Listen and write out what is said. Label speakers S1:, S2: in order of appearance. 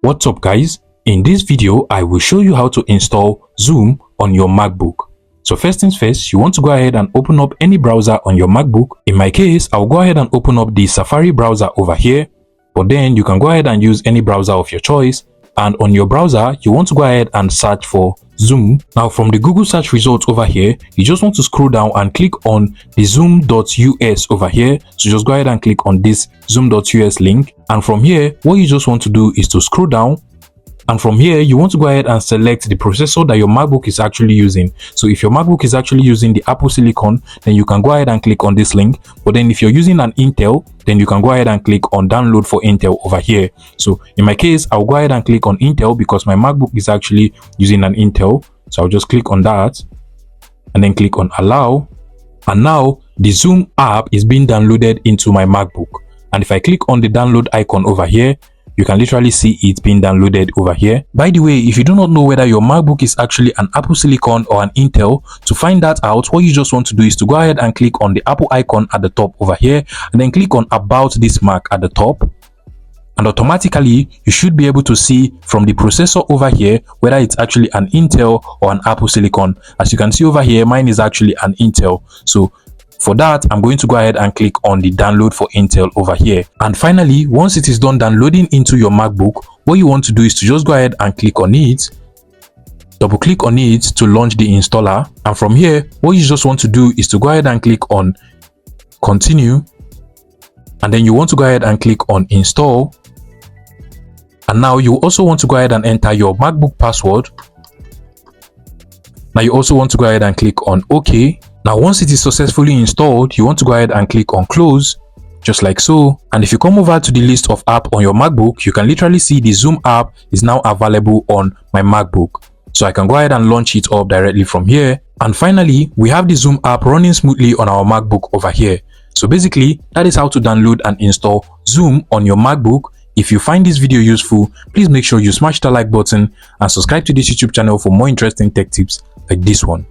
S1: What's up guys? In this video, I will show you how to install Zoom on your MacBook. So first things first, you want to go ahead and open up any browser on your MacBook. In my case, I'll go ahead and open up the Safari browser over here, but then you can go ahead and use any browser of your choice. And on your browser, you want to go ahead and search for Zoom. Now from the Google search results over here, you just want to scroll down and click on the zoom.us over here. So just go ahead and click on this zoom.us link. And from here, what you just want to do is to scroll down. And from here, you want to go ahead and select the processor that your MacBook is actually using. So if your MacBook is actually using the Apple Silicon, then you can go ahead and click on this link. But then if you're using an Intel, then you can go ahead and click on download for Intel over here. So in my case, I'll go ahead and click on Intel because my MacBook is actually using an Intel. So I'll just click on that and then click on allow. And now the Zoom app is being downloaded into my MacBook. And if I click on the download icon over here, you can literally see it being downloaded over here. By the way, if you do not know whether your MacBook is actually an Apple Silicon or an Intel, to find that out, what you just want to do is to go ahead and click on the Apple icon at the top over here and then click on about this Mac at the top. And automatically, you should be able to see from the processor over here whether it's actually an Intel or an Apple Silicon. As you can see over here, mine is actually an Intel. So for that, I'm going to go ahead and click on the download for Intel over here. And finally, once it is done downloading into your MacBook, what you want to do is to just go ahead and click on it, double click on it to launch the installer. And from here, what you just want to do is to go ahead and click on continue. And then you want to go ahead and click on install. And now you also want to go ahead and enter your MacBook password. Now you also want to go ahead and click on OK. Now, once it is successfully installed, you want to go ahead and click on close, just like so. And if you come over to the list of apps on your MacBook, you can literally see the Zoom app is now available on my MacBook. So I can go ahead and launch it up directly from here. And finally, we have the Zoom app running smoothly on our MacBook over here. So basically, that is how to download and install Zoom on your MacBook. If you find this video useful, please make sure you smash the like button and subscribe to this YouTube channel for more interesting tech tips like this one.